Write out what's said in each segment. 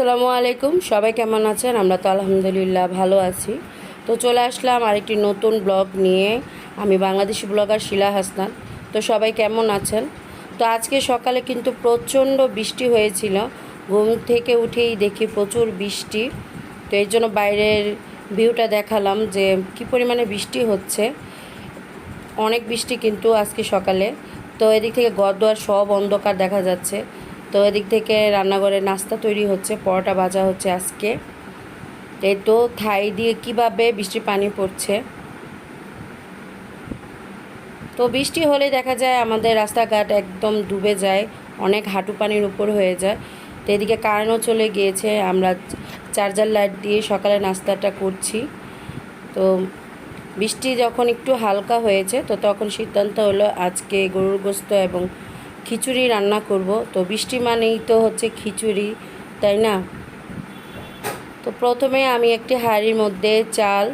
আসসালামু আলাইকুম, সবাই কেমন আছেন? আমরা তো আলহামদুলিল্লাহ ভালো আছি। তো চলে আসলাম আরেকটি নতুন ব্লগ নিয়ে। আমি বাংলাদেশি ব্লগার শিলা হাসনাত। তো সবাই কেমন আছেন? তো আজকে সকালে কিন্তু প্রচণ্ড বৃষ্টি হয়েছিল। ঘুম থেকে উঠেই দেখি প্রচুর বৃষ্টি। তো এর জন্য বাইরের ভিউটা দেখালাম যে কী পরিমাণে বৃষ্টি হচ্ছে। অনেক বৃষ্টি কিন্তু আজকে সকালে। তো এদিক থেকে ঘরদোয়ার সব অন্ধকার দেখা যাচ্ছে। তো এদিক থেকে রান্নাঘরে নাস্তা তৈরি হচ্ছে, পরোটা ভাজা হচ্ছে আজকে। এই তো থাই দিয়ে কিভাবে বৃষ্টির পানি পড়ছে। তো বৃষ্টি হলে দেখা যায় আমাদের রাস্তাঘাট একদম ডুবে যায়, অনেক হাঁটু পানির উপর হয়ে যায়। তো এদিকে কারেন্টও চলে গিয়েছে, আমরা চার্জার লাইট দিয়ে সকালে নাস্তাটা করছি। তো বৃষ্টি যখন একটু হালকা হয়েছে তো তখন সিদ্ধান্ত হলো আজকে গরুর গোশত এবং খিচুড়ি রান্না করব। তো বৃষ্টি মানেই তো হচ্ছে খিচুড়ি, তাই না? তো প্রথমে আমি একটি হাঁড়ির মধ্যে চাল,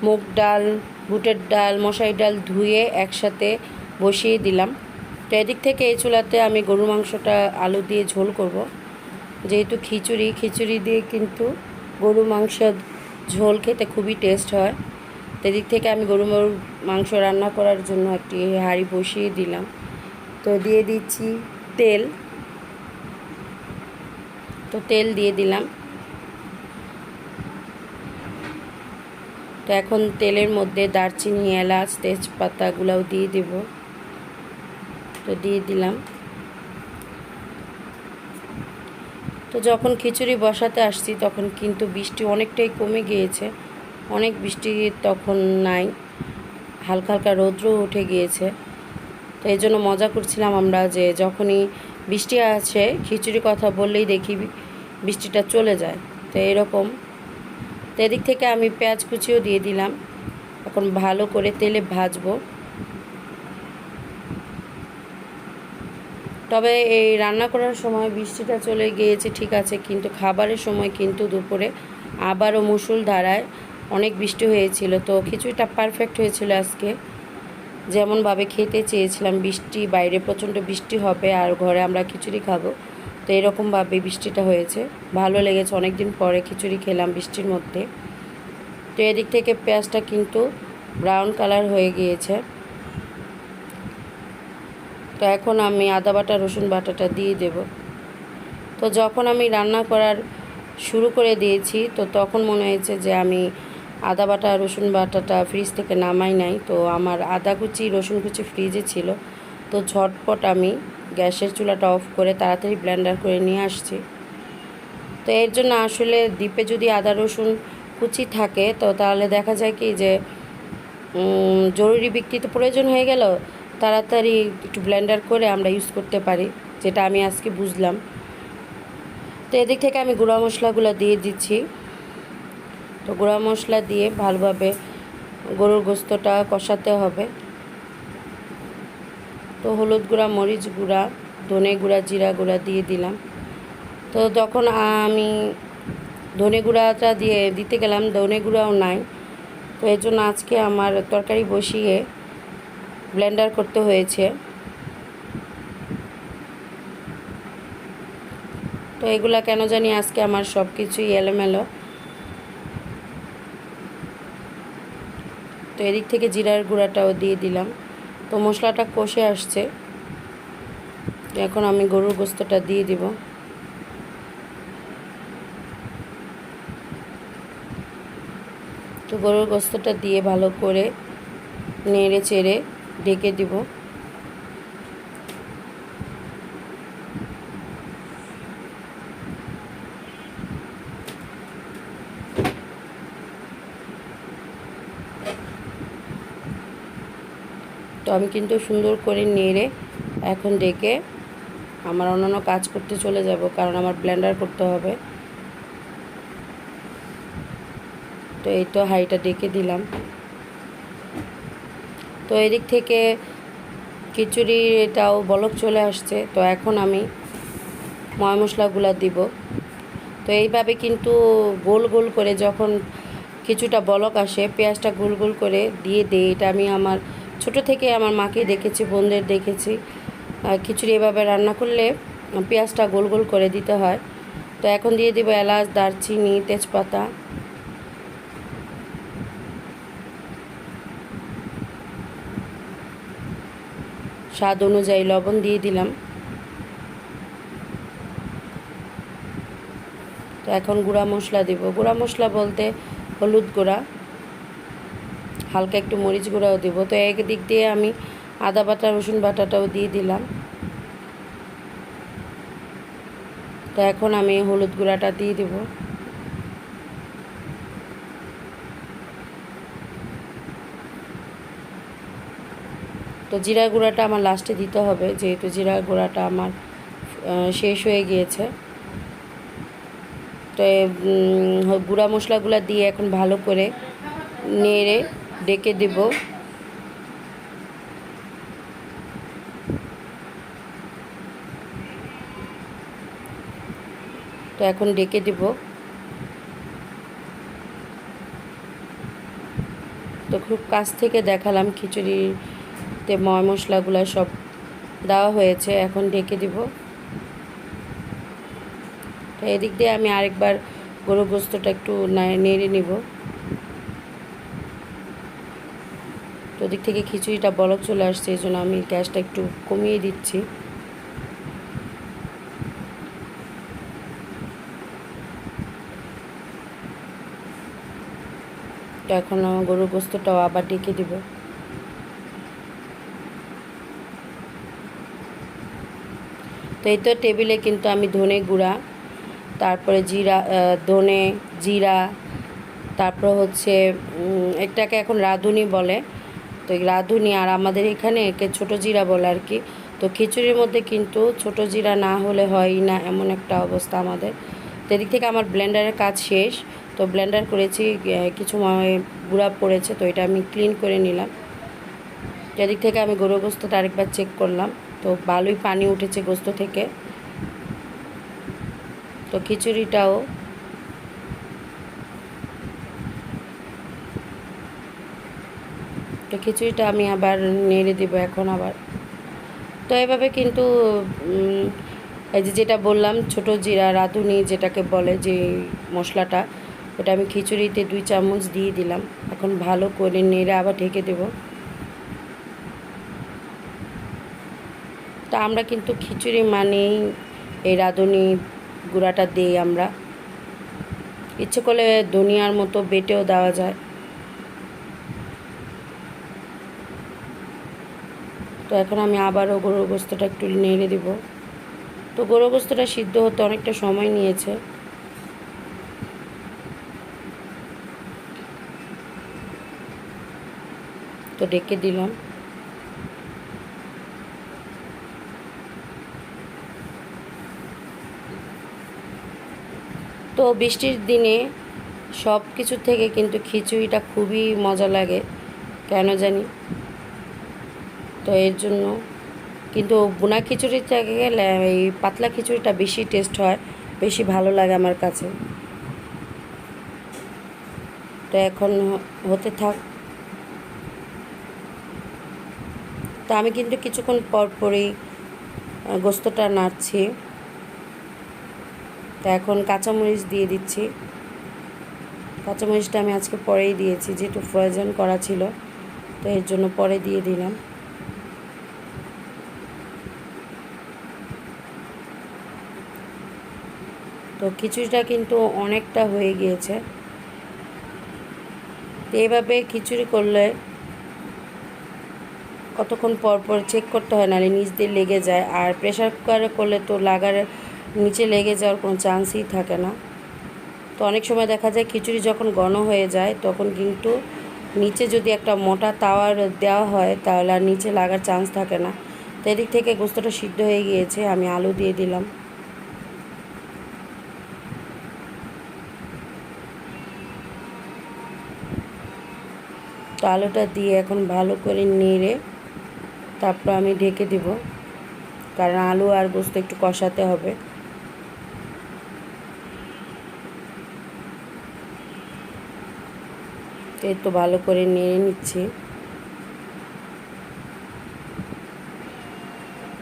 মুগ ডাল, বুটের ডাল, মশারি ডাল ধুয়ে একসাথে বসিয়ে দিলাম। তো এদিক থেকে এই চুলাতে আমি গরুর মাংসটা আলু দিয়ে ঝোল করব। যেহেতু খিচুড়ি দিয়ে কিন্তু গরু মাংস ঝোল খেতে খুবই টেস্ট হয়। তো এদিক থেকে আমি গরুর মাংস রান্না করার জন্য একটি হাঁড়ি বসিয়ে দিলাম। তো দিয়ে দিচ্ছি তেল। তো তেল দিয়ে দিলাম। তো এখন তেলের মধ্যে দারচিনি, এলাচ, তেজপাতাগুলোও দিয়ে দেব। তো দিয়ে দিলাম। তো যখন খিচুড়ি বসাতে আসছি তখন কিন্তু বৃষ্টি অনেকটাই কমে গিয়েছে, অনেক বৃষ্টি তখন নাই, হালকা হালকা রৌদ্র উঠে গিয়েছে। তো এই জন্য মজা করছিলাম আমরা যে যখনই বৃষ্টি আছে খিচুড়ি কথা বললেই দেখি বৃষ্টিটা চলে যায়। তো এরকম। তো এদিক থেকে আমি পেঁয়াজ কুচিও দিয়ে দিলাম। এখন ভালো করে তেলে ভাজবো। তবে এই রান্না করার সময় বৃষ্টিটা চলে গিয়েছে ঠিক আছে, কিন্তু খাবারের সময় কিন্তু দুপুরে আবারও মুষলধারায় অনেক বৃষ্টি হয়েছিল। তো খিচুড়িটা পারফেক্ট হয়েছিল আজকে, যেমনভাবে খেতে চেয়েছিলাম। বৃষ্টি, বাইরে প্রচণ্ড বৃষ্টি হবে আর ঘরে আমরা খিচুড়ি খাবো, তো এরকমভাবে বৃষ্টিটা হয়েছে। ভালো লেগেছে, অনেক দিন পরে খিচুড়ি খেলাম বৃষ্টির মধ্যে। তো এদিক থেকে পেঁয়াজটা কিন্তু ব্রাউন কালার হয়ে গিয়েছে। তো এখন আমি আদা বাটা, রসুন বাটাটা দিয়ে দেব। তো যখন আমি রান্না করার শুরু করে দিয়েছি তো তখন মনে হয়েছে যে আমি আদা বাটা, রসুন বাটাটা ফ্রিজ থেকে নামাই নাই। তো আমার আদা কুচি, রসুন কুচি ফ্রিজে ছিল। তো ঝটপট আমি গ্যাসের চুলাটা অফ করে তাড়াতাড়ি ব্লেন্ডার করে নিয়ে আসছি। তো এর জন্য আসলে ডিপে যদি আদা রসুন কুচি থাকে তো তাহলে দেখা যায় কি যে জরুরি ভিত্তিতে প্রয়োজন হয়ে গেল, তাড়াতাড়ি একটু ব্লেন্ডার করে আমরা ইউজ করতে পারি, যেটা আমি আজকে বুঝলাম। তো এদিক থেকে আমি গুঁড়া মশলাগুলো দিয়ে দিচ্ছি। তো গুঁড়া মশলা দিয়ে ভালোভাবে গরুর গোশতটা কষাতে হবে। তো হলুদ গুঁড়া, মরিচ গুঁড়া, ধনে গুঁড়া, জিরা গুঁড়া দিয়ে দিলাম। তো যখন আমি ধনে গুঁড়াটা দিতে গেলাম, ধনে গুঁড়াও নাই। তো এর জন্য আজকে আমার তরকারি বসিয়ে ব্লেন্ডার করতে হয়েছে। তো এগুলা কেন জানি আজকে আমার সব কিছুই এলোমেলো। তো এদিক থেকে জিরার গুঁড়াটাও দিয়ে দিলাম। তো মশলাটা কষে আসছে, এখন আমি গরুর গোশতটা দিয়ে দিব। তো গরুর গোশতটা দিয়ে ভালো করে নেড়ে চেড়ে ঢেকে দিব। তো আমি কিন্তু সুন্দর করে নেড়ে এখন ডেকে আমার অন্যান্য কাজ করতে চলে যাব, কারণ আমার ব্লেন্ডার করতে হবে। তো এই তো হাঁড়িটা ডেকে দিলাম। তো এদিক থেকে খিচুড়িটাও বলক চলে আসছে। তো এখন আমি ময় মশলাগুলো দিব। তো এইভাবে কিন্তু গোল গোল করে যখন কিছুটা বলক আসে পেঁয়াজটা গোল গোল করে দিয়ে দিই। এটা আমি আমার ছোট থেকে আমার মাকে দেখেছি, বোনদের দেখেছি খিচুড়ি এভাবে রান্না করলে পেঁয়াজটা গোল গোল করে দিতে হয়। তো এখন দিয়ে দেবো এলাচ, দারচিনি, তেজপাতা। স্বাদ অনুযায়ী লবণ দিয়ে দিলাম। তো এখন গুঁড়া মশলা দেব। গুঁড়া মশলা বলতে হলুদ গুঁড়া, হালকা একটু মরিচ গুঁড়াও দেবো। তো একদিক দিয়ে আমি আদা বাটা, রসুন বাটাটাও দিয়ে দিলাম। তো এখন আমি হলুদ গুঁড়াটা দিয়ে দেব। তো জিরা গুঁড়াটা আমার লাস্টে দিতে হবে, যেহেতু জিরা গুঁড়াটা আমার শেষ হয়ে গিয়েছে। তো গুঁড়া মশলাগুলো দিয়ে এখন ভালো করে নেড়ে ডেকে দেব। তো এখন ডেকে দেব। তো খুব কাছ থেকে দেখালাম খিচুড়িতে ময় মশলাগুলো সব দেওয়া হয়েছে। এখন ডেকে দিব। তো এদিক দিয়ে আমি আরেকবার গরু গোস্তটা একটু নেড়ে নিব। তো ওদিক থেকে খিচুড়িটা বলক চলে আসছে, এই জন্য আমি গ্যাসটা একটু কমিয়ে দিচ্ছি। তো এখন আমার গরুর গোস্তটাও আবার ডেকে দিব। তো এই তো টেবিলে কিন্তু আমি ধনে গুঁড়া, তারপরে জিরা, ধনে, জিরা, তারপর হচ্ছে একটাকে এখন রাঁধুনি বলে, তো রাঁধুনি, আর আমাদের এখানে একে ছোটো জিরা বলে আর কি। তো খিচুড়ির মধ্যে কিন্তু ছোটো জিরা না হলে হয়ই না, এমন একটা অবস্থা আমাদের। তো এদিক থেকে আমার ব্লেন্ডারের কাজ শেষ। তো ব্লেন্ডার করেছি, কিছু গুঁড়া পড়েছে, তো এটা আমি ক্লিন করে নিলাম। এদিক থেকে আমি গরুর গোস্তটা আরেকবার চেক করলাম, তো ভালোই পানি উঠেছে গোস্ত থেকে। তো খিচুড়িটাও আমি আবার নেড়ে দেব এখন আবার। তো এভাবে কিন্তু এই যেটা বললাম ছোটো জিরা, রাঁধুনি যেটাকে বলে, যে মশলাটা, ওটা আমি খিচুড়িতে 2 চামচ দিয়ে দিলাম। এখন ভালো করে নেড়ে আবার ঢেকে দেব। তা আমরা কিন্তু খিচুড়ি মানেই এই রাঁধুনি গুঁড়াটা দিই আমরা। ইচ্ছে করলে ধনিয়ার মতো বেটেও দেওয়া যায়। তো এখন আমি আবারও গরুর গোস্তটা একটু নেড়ে দেব। তো গরুর গোস্তটা সিদ্ধ হতে অনেকটা সময় নিয়েছে। তো ডেকে দিলাম। তো বৃষ্টির দিনে সব কিছু থেকে কিন্তু খিচুড়িটা খুবই মজা লাগে কেন জানি। তো এর জন্য কিন্তু ভুনা খিচুড়ি থেকে গেলে এই পাতলা খিচুড়িটা বেশি টেস্ট হয়, বেশি ভালো লাগে আমার কাছে। তো এখন হতে থাক। তো আমি কিন্তু কিছুক্ষণ পর পরই গোস্তটা নাড়ছি। তো এখন কাঁচামরিচ দিয়ে দিচ্ছি। কাঁচামরিচটা আমি আজকে পরেই দিয়েছি, যেহেতু ফ্রোজেন করা ছিল, তো এর জন্য পরে দিয়ে দিলাম। তো খিচুড়িটা কিন্তু অনেকটা হয়ে গিয়েছে। তো এইভাবে খিচুড়ি করলে কতক্ষণ পর পর চেক করতে হয়, নাহলে নিচ দিয়ে লেগে যায়। আর প্রেশার কুকারে করলে তো লাগার নিচে লেগে যাওয়ার কোনো চান্সই থাকে না। তো অনেক সময় দেখা যায় খিচুড়ি যখন ঘন হয়ে যায়, তখন কিন্তু নিচে যদি একটা মোটা তাওয়ার দেওয়া হয়, তাহলে আর নিচে লাগার চান্স থাকে না। তো এদিক থেকে গোস্তটা সিদ্ধ হয়ে গিয়েছে, আমি আলু দিয়ে দিলাম। তো আলুটা দিয়ে এখন ভালো করে নেড়ে তারপর আমি ঢেকে দিব, কারণ আলু আর গোস্ত একটু কষাতে হবে। এই তো ভালো করে নেড়ে নিচ্ছি।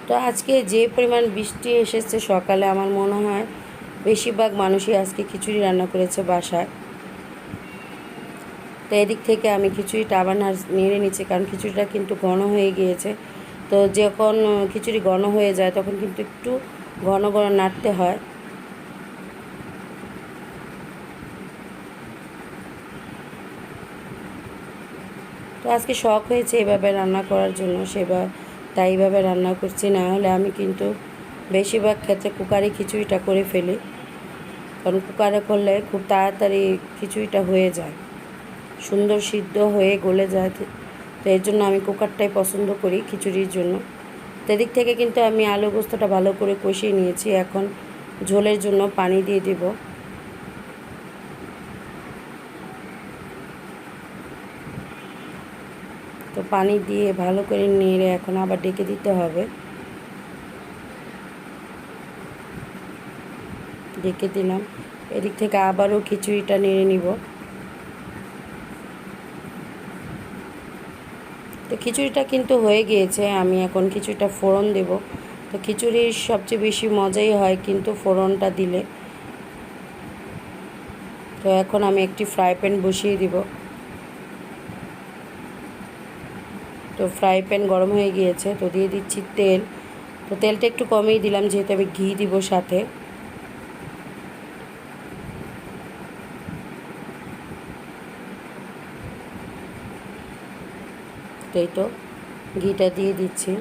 তো আজকে যে পরিমাণ বৃষ্টি এসেছে সকালে, আমার মনে হয় বেশিরভাগ মানুষই আজকে খিচুড়ি রান্না করেছে বাসায়। তো এদিক থেকে আমি খিচুড়িটা আবার নেড়ে নিচ্ছি, কারণ খিচুড়িটা কিন্তু ঘন হয়ে গিয়েছে। তো যখন খিচুড়ি ঘন হয়ে যায় তখন কিন্তু একটু ঘন ঘন নাড়তে হয়। তো আজকে শখ হয়েছে এভাবে রান্না করার জন্য, তাই এইভাবে রান্না করছি। না হলে আমি কিন্তু বেশিরভাগ ক্ষেত্রে কুকারে খিচুড়িটা করে ফেলি, কারণ কুকারে করলে খুব তাড়াতাড়ি খিচুড়িটা হয়ে যায়, সুন্দর সিদ্ধ হয়ে গলে যায়। তো এর জন্য আমি কুকারটাই পছন্দ করি খিচুড়ির জন্য। তো এদিক থেকে কিন্তু আমি আলু পোস্তটা ভালো করে কষিয়ে নিয়েছি। এখন ঝোলের জন্য পানি দিয়ে দেব। তো পানি দিয়ে ভালো করে নেড়ে এখন আবার ডেকে দিতে হবে। ডেকে দিলাম। এদিক থেকে আবারও খিচুড়িটা নেড়ে নিব। তো খিচুড়িটা কিন্তু হয়ে গিয়েছে। আমি এখন খিচুড়িটা ফোড়ন দেব। তো খিচুড়ির সবচেয়ে বেশি মজাই হয় কিন্তু ফোড়নটা দিলে। তো এখন আমি একটি ফ্রাই প্যান বসিয়ে দিব। তো ফ্রাই প্যান গরম হয়ে গিয়েছে, তো দিয়ে দিচ্ছি তেল। তো তেলটা একটু কমেই দিলাম, যেহেতু আমি ঘি দিব সাথে। তো এই তো ঘিটা দিয়ে দিচ্ছি।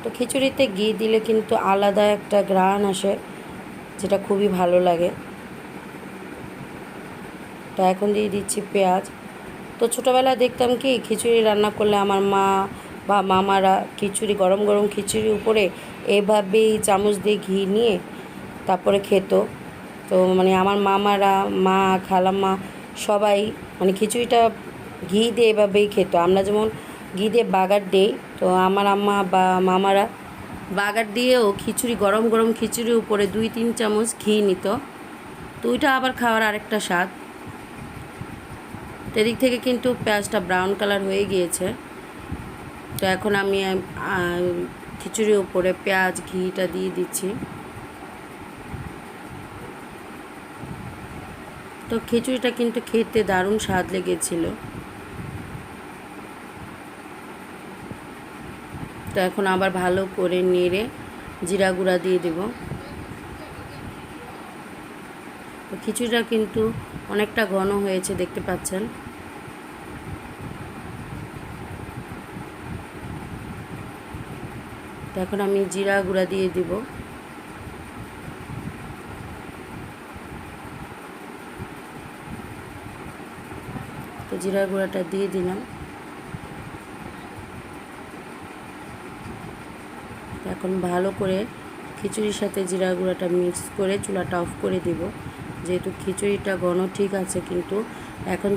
তো খিচুড়িতে ঘি দিলে কিন্তু আলাদা একটা ঘ্রাণ আসে, যেটা খুবই ভালো লাগে। তো এখন দিয়ে দিচ্ছি পেঁয়াজ। তো ছোটোবেলায় দেখতাম কি, খিচুড়ি রান্না করলে আমার মা বা মামারা খিচুড়ি গরম গরম খিচুড়ির উপরে এভাবেই চামচ দিয়ে ঘি নিয়ে তারপরে খেত। তো মানে আমার মামারা, মা, খালাম্মা সবাই মানে খিচুড়িটা ঘি দিয়ে এভাবেই খেত। আমরা যেমন ঘি দিয়ে বাগার দিই, তো আমার আম্মা বা মামারা বাগার দিয়েও খিচুড়ি গরম গরম খিচুড়ির উপরে 2-3 চামচ ঘি নিত। তো ওইটা আবার খাওয়ার আরেকটা স্বাদ। তো এদিক থেকে কিন্তু পেঁয়াজটা ব্রাউন কালার হয়ে গিয়েছে। তো এখন আমি খিচুড়ির উপরে পেঁয়াজ ঘিটা দিয়ে দিচ্ছি। তো খিচুড়িটা কিন্তু খেতে দারুণ স্বাদ লেগেছিল। তো এখন আবার ভালো করে নেড়ে জিরা গুঁড়া দিয়ে দেব। তো খিচুড়িটা কিন্তু অনেকটা ঘন হয়েছে, দেখতে পাচ্ছেন। তো এখন আমি জিরা গুঁড়া দিয়ে দিব। তো জিরা গুঁড়াটা দিয়ে দিলাম। এখন ভালো করে খিচুড়ির সাথে জিরা গুঁড়াটা মিক্স করে চুলাটা অফ করে দিব। যেহেতু খিচুড়িটা ঘন ঠিক আছে, কিন্তু এখন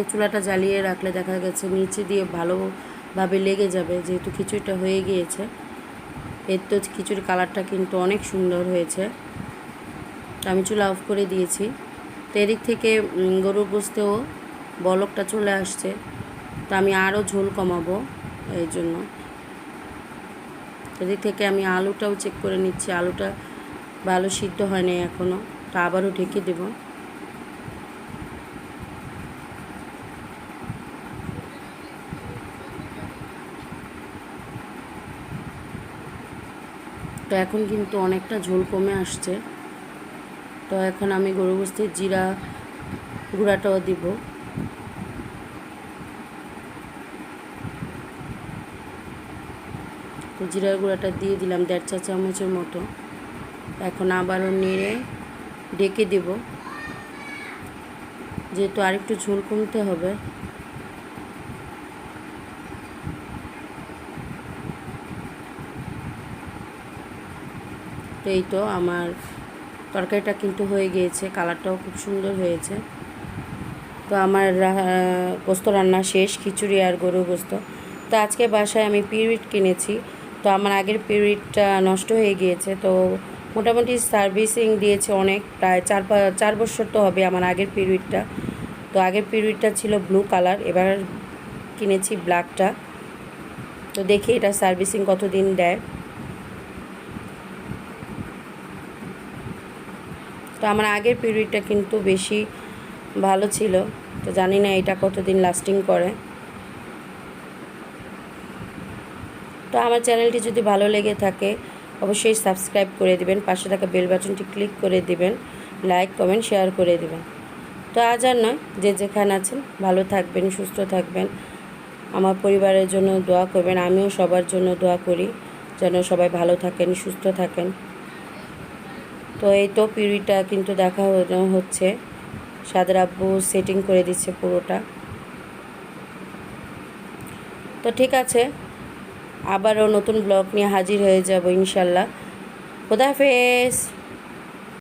চুলাটা জ্বালিয়ে রাখলে দেখা গেছে নিচে দিয়ে ভালোভাবে লেগে যাবে। যেহেতু খিচুড়িটা হয়ে গিয়েছে, এর তো খিচুড়ির কালারটা কিন্তু অনেক সুন্দর হয়েছে। আমি চুলা অফ করে দিয়েছি। তো এদিক থেকে গরুর গোশতেও বলকটা চলে আসছে। তো আমি আরও ঝোল কমাবো এই জন্য। এদিক থেকে আমি আলুটাও চেক করে নিচ্ছি, আলুটা ভালো সিদ্ধ হয়নি এখনও। তো আবারও ঢেকে দেব। তো এখন কিন্তু অনেকটা ঝোল কমে আসছে। তো এখন আমি গরু গোশতের জিরা গুঁড়াটাও দিব। তো জিরার গুঁড়াটা দিয়ে দিলাম 1.5 চা চামচের মতো। এখন আবারও নেড়ে ঢেকে দেব, যেহেতু আরেকটু ঝোল কমতে হবে। তো এই তো আমার তরকারিটা কিন্তু হয়ে গিয়েছে, কালারটাও খুব সুন্দর হয়েছে। তো আমার গোস্ত রান্না শেষ, খিচুড়ি আর গরুর গোস্ত। তো আজকে বাসায় আমি পিউরিট কিনেছি। তো আমার আগের পিউরিটটা নষ্ট হয়ে গিয়েছে। তো মোটামুটি সার্ভিসিং দিয়েছে অনেক, প্রায় 4 বছর তো হবে আমার আগের পিউরিটটা। তো আগের পিউরিটটা ছিল ব্লু কালার, এবার কিনেছি ব্ল্যাকটা। তো দেখি এটা সার্ভিসিং কতদিন দেয়। তো আমার আগের পিউরিটা কিন্তু বেশি ভালো ছিল, তো জানি না এটা কতদিন লাস্টিং করে। তো আমার চ্যানেলটি যদি ভালো লেগে থাকে অবশ্যই সাবস্ক্রাইব করে দিবেন, পাশে থাকা বেল বাটনটি ক্লিক করে দিবেন, লাইক কমেন্ট শেয়ার করে দিবেন। তো আজ আর নয়, যে যেখানে আছেন ভালো থাকবেন, সুস্থ থাকবেন, আমার পরিবারের জন্য দোয়া করবেন। আমিও সবার জন্য দোয়া করি যেন সবাই ভালো থাকেন, সুস্থ থাকেন। তো এই তো পিউরিটা কিন্তু দেখা হচ্ছে, সাদের আব্বু সেটিং করে দিচ্ছে পুরোটা। তো ঠিক আছে, আবারও নতুন ব্লগ নিয়ে হাজির হয়ে যাব ইনশাল্লাহ। খোদা হাফেজ।